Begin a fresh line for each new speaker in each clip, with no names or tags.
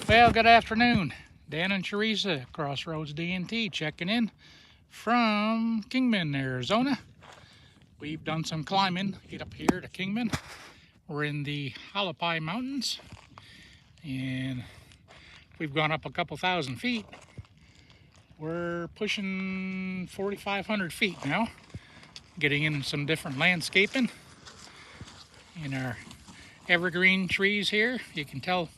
Well, good afternoon. Dan and Teresa, Crossroads D&T, checking in from Kingman, Arizona. We've done some climbing, get up here to Kingman. We're in the Hualapai Mountains, and we've gone up a couple thousand feet. We're pushing 4,500 feet now, getting in some different landscaping. In our evergreen trees here, you can tell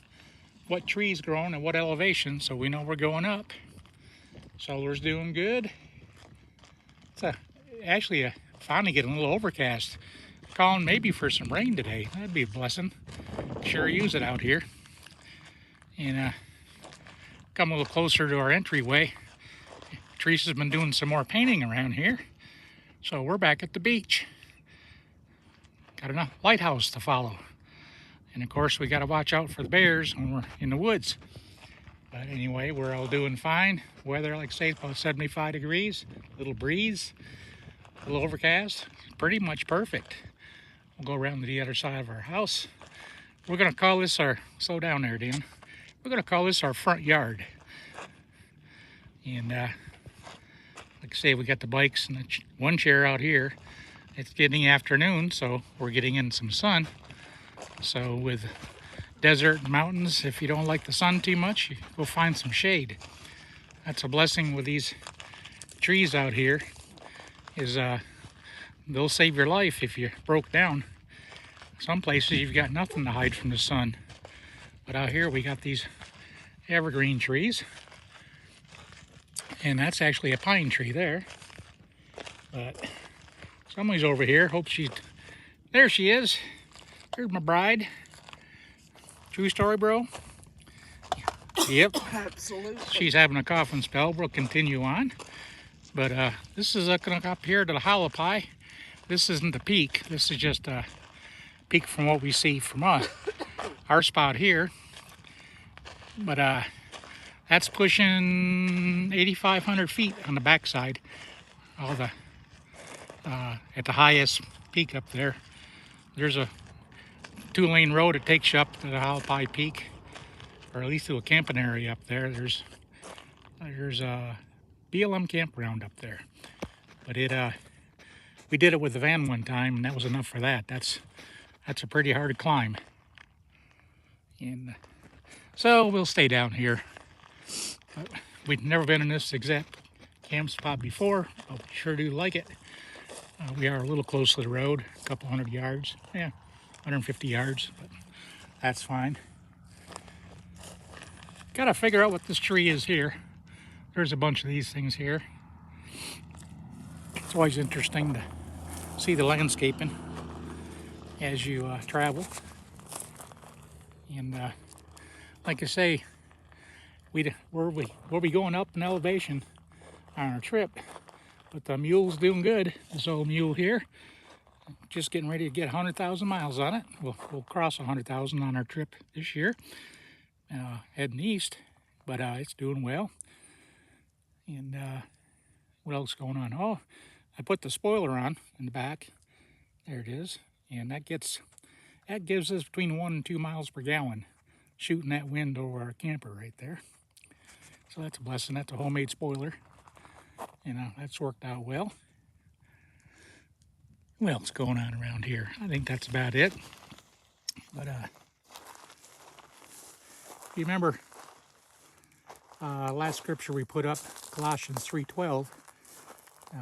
what trees growing and what elevation, so we know we're going up. Solar's doing good. It's actually finally getting a little overcast. Calling maybe for some rain today. That'd be a blessing. Sure use it out here. And come a little closer to our entryway. Teresa's been doing some more painting around here, so we're back at the beach. Got a lighthouse to follow. And of course, we got to watch out for the bears when we're in the woods. But anyway, we're all doing fine. Weather, like I say, about 75 degrees. Little breeze, a little overcast. Pretty much perfect. We'll go around to the other side of our house. We're going to call this our, slow down there, Dan. We're going to call this our front yard. And like I say, we got the bikes and one chair out here. It's getting afternoon, so we're getting in some sun. So with desert and mountains, if you don't like the sun too much, you go find some shade. That's a blessing with these trees out here, is they'll save your life if you broke down. Some places you've got nothing to hide from the sun. But out here we got these evergreen trees. And that's actually a pine tree there. But somebody's over here. Hope she's... There she is. Here's my bride. True story, bro? Yep.
Absolutely.
She's having a coughing spell. We'll continue on. But this is looking up here to the Hualapai. This isn't the peak. This is just a peak from what we see from our spot here. But that's pushing 8,500 feet on the backside. All the at the highest peak up there. There's a 2-lane road that takes you up to the Hualapai Peak, or at least to a camping area up there. There's a BLM campground up there. But we did it with the van one time, and that was enough for that. That's a pretty hard climb. And so we'll stay down here. But we've never been in this exact camp spot before, but we sure do like it. We are a little close to the road, a couple hundred yards. Yeah, 150 yards, but that's fine. Gotta figure out what this tree is here. There's a bunch of these things here. It's always interesting to see the landscaping as you travel. And like I say, we'll be going up in elevation on our trip, but the mule's doing good. This old mule here, just getting ready to get 100,000 miles on it. We'll cross 100,000 on our trip this year, heading east, but it's doing well. And what else is going on? Oh, I put the spoiler on in the back. There it is, and that gives us between 1 and 2 miles per gallon, shooting that wind over our camper right there. So that's a blessing. That's a homemade spoiler. And that's worked out well. What else is going on around here? I think that's about it. But you remember last scripture we put up, Colossians 3:12.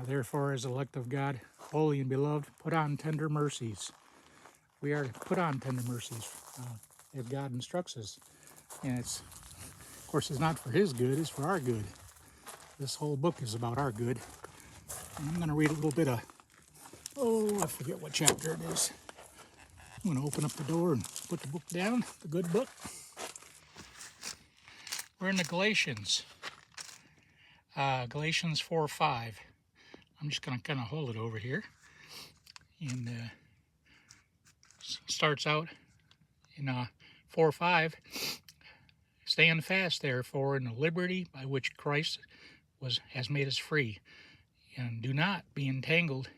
Therefore, as elect of God, holy and beloved, put on tender mercies. We are to put on tender mercies as God instructs us. And it's, of course, it's not for His good, it's for our good. This whole book is about our good. And I'm going to read a little bit of, I forget what chapter it is. I'm going to open up the door and put the book down, the good book. We're in the Galatians. Galatians 4:5. I'm just going to kind of hold it over here. And starts out in 4:5. Stand fast, therefore, in the liberty by which Christ has made us free, and do not be entangled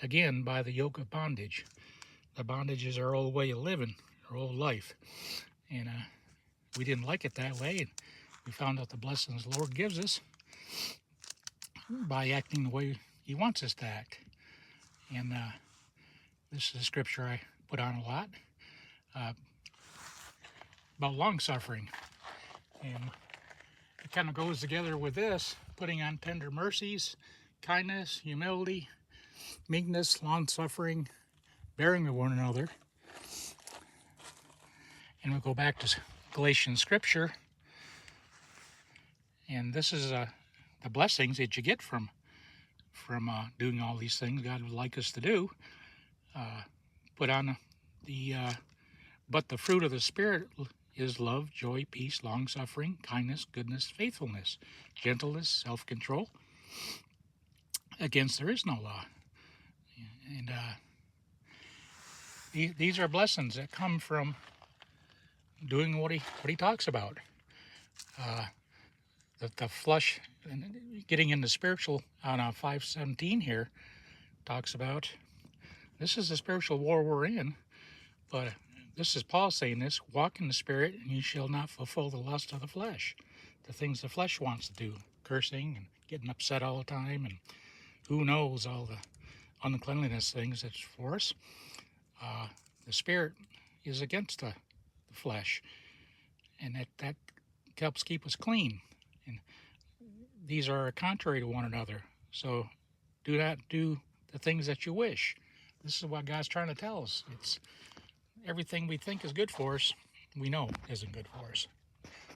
again by the yoke of bondage. The bondage is our old way of living, our old life. And we didn't like it that way. And we found out the blessings the Lord gives us by acting the way He wants us to act. And this is a scripture I put on a lot about long suffering. And it kind of goes together with this, putting on tender mercies, kindness, humility, meekness, long suffering, bearing with one another. And we'll go back to Galatians scripture. And this is the blessings that you get from doing all these things God would like us to do. Put on but the fruit of the Spirit is love, joy, peace, long-suffering, kindness, goodness, faithfulness, gentleness, self-control. Against there is no law. And these are blessings that come from doing what he talks about. The flesh, and getting into spiritual on 5:17 here, talks about this is the spiritual war we're in, but this is Paul saying this: walk in the Spirit, and you shall not fulfill the lust of the flesh, the things the flesh wants to do, cursing and getting upset all the time, and who knows all the uncleanliness things that's for us. The Spirit is against the flesh, and that helps keep us clean. And these are contrary to one another. So do not do the things that you wish. This is what God's trying to tell us. It's everything we think is good for us, we know isn't good for us.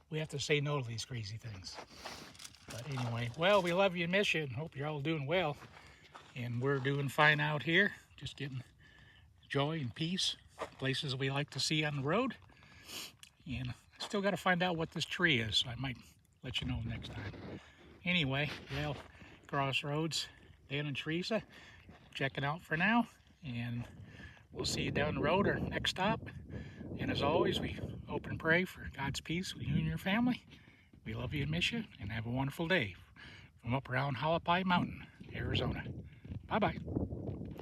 We have to say no to these crazy things. But anyway, well, we love you and miss you, and hope you're all doing well. And we're doing fine out here, just getting joy and peace, places we like to see on the road. And still got to find out what this tree is, so I might let you know next time. Anyway, well, Crossroads, Dan and Teresa, checking out for now, and we'll see you down the road or next stop. And as always, we hope and pray for God's peace with you and your family. We love you and miss you, and have a wonderful day from up around Hualapai Mountain, Arizona. Bye-bye.